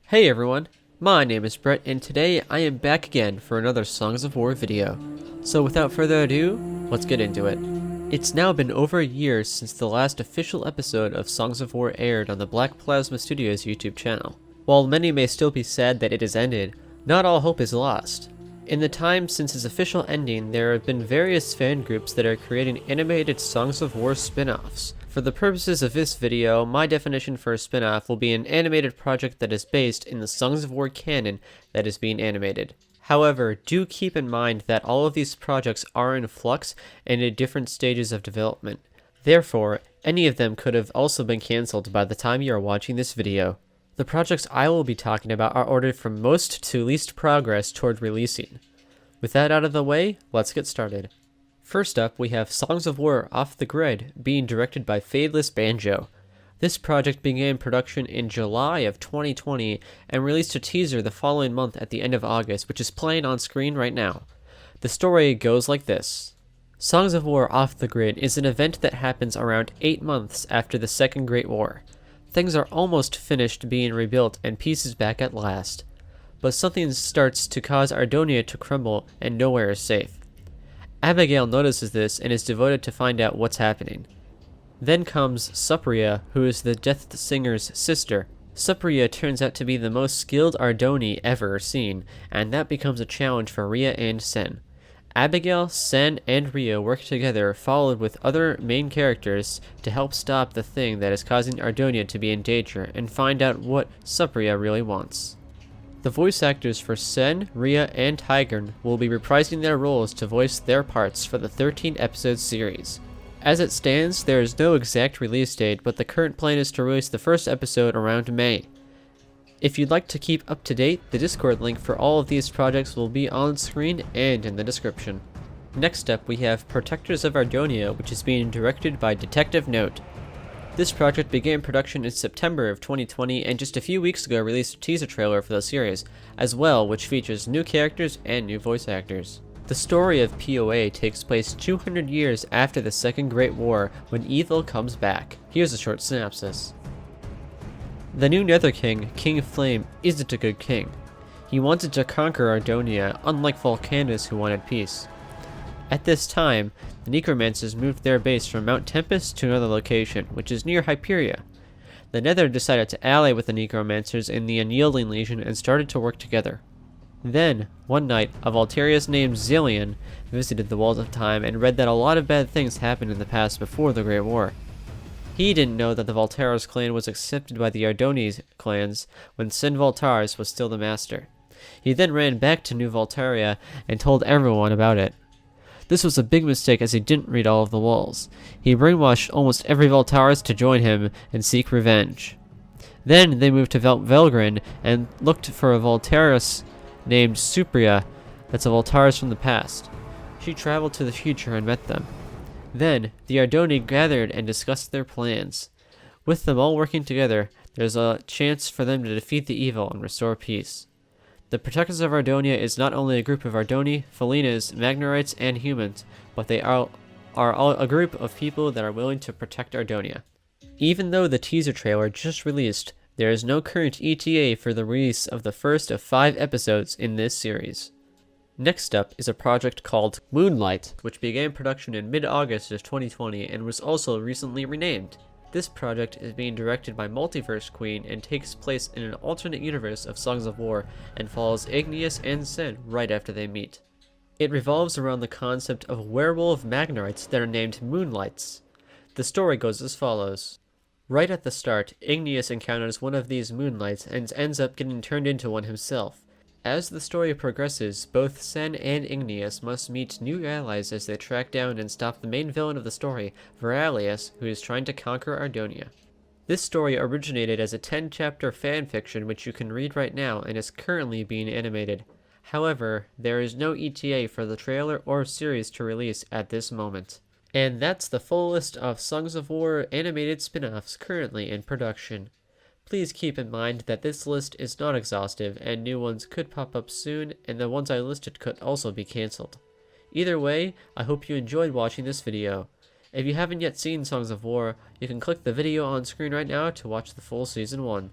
Hey everyone, my name is Brett and today I am back again for another Songs of War video. So without further ado, let's get into it. It's now been over a year since the last official episode of Songs of War aired on the Black Plasma Studios YouTube channel. While many may still be sad that it has ended, not all hope is lost. In the time since its official ending, there have been various fan groups that are creating animated Songs of War spin-offs. For the purposes of this video, my definition for a spin-off will be an animated project that is based in the Songs of War canon that is being animated. However, do keep in mind that all of these projects are in flux and in different stages of development. Therefore, any of them could have also been cancelled by the time you are watching this video. The projects I will be talking about are ordered from most to least progress toward releasing. With that out of the way, let's get started. First up, we have Songs of War Off the Grid, being directed by Fadeless Banjo. This project began production in July of 2020 and released a teaser the following month at the end of August, which is playing on screen right now. The story goes like this. Songs of War Off the Grid is an event that happens around 8 months after the Second Great War. Things are almost finished being rebuilt and peace is back at last. But something starts to cause Ardonia to crumble and nowhere is safe. Abigail notices this and is devoted to find out what's happening. Then comes Supriya, who is the Death Singer's sister. Supriya turns out to be the most skilled Ardoni ever seen, and that becomes a challenge for Rhea and Sen. Abigail, Sen, and Rhea work together, followed with other main characters, to help stop the thing that is causing Ardonia to be in danger and find out what Supriya really wants. The voice actors for Sen, Rhea, and Tigern will be reprising their roles to voice their parts for the 13-episode series. As it stands, there is no exact release date, but the current plan is to release the first episode around May. If you'd like to keep up to date, the Discord link for all of these projects will be on screen and in the description. Next up, we have Protectors of Ardonia, which is being directed by Detective Note. This project began production in September of 2020 and just a few weeks ago released a teaser trailer for the series, as well, which features new characters and new voice actors. The story of POA takes place 200 years after the Second Great War, when evil comes back. Here's a short synopsis. The new Nether King, King of Flame, isn't a good king. He wanted to conquer Ardonia, unlike Volcanus who wanted peace. At this time, the Necromancers moved their base from Mount Tempest to another location, which is near Hyperia. The Nether decided to ally with the Necromancers in the Unyielding Legion and started to work together. Then, one night, a Voltarius named Zillion visited the Walls of Time and read that a lot of bad things happened in the past before the Great War. He didn't know that the Voltaris clan was accepted by the Ardoni clans when Sin Voltaris was still the master. He then ran back to New Voltaria and told everyone about it. This was a big mistake as he didn't read all of the walls. He brainwashed almost every Voltaris to join him and seek revenge. Then they moved to Velgrin and looked for a Voltaris named Supriya, that's a Voltaris from the past. She traveled to the future and met them. Then, the Ardoni gathered and discussed their plans. With them all working together, there's a chance for them to defeat the evil and restore peace. The Protectors of Ardonia is not only a group of Ardoni, Felinas, Magnarites, and humans, but they are all a group of people that are willing to protect Ardonia. Even though the teaser trailer just released, there is no current ETA for the release of the first of 5 episodes in this series. Next up is a project called Moonlight, which began production in mid-August of 2020 and was also recently renamed. This project is being directed by Multiverse Queen and takes place in an alternate universe of Songs of War and follows Igneous and Sen right after they meet. It revolves around the concept of werewolf Magnarites that are named Moonlights. The story goes as follows. Right at the start, Igneous encounters one of these Moonlights and ends up getting turned into one himself. As the story progresses, both Sen and Igneous must meet new allies as they track down and stop the main villain of the story, Veralius, who is trying to conquer Ardonia. This story originated as a 10-chapter fanfiction which you can read right now and is currently being animated. However, there is no ETA for the trailer or series to release at this moment. And that's the full list of Songs of War animated spin-offs currently in production. Please keep in mind that this list is not exhaustive and new ones could pop up soon and the ones I listed could also be cancelled. Either way, I hope you enjoyed watching this video. If you haven't yet seen Songs of War, you can click the video on screen right now to watch the full Season 1.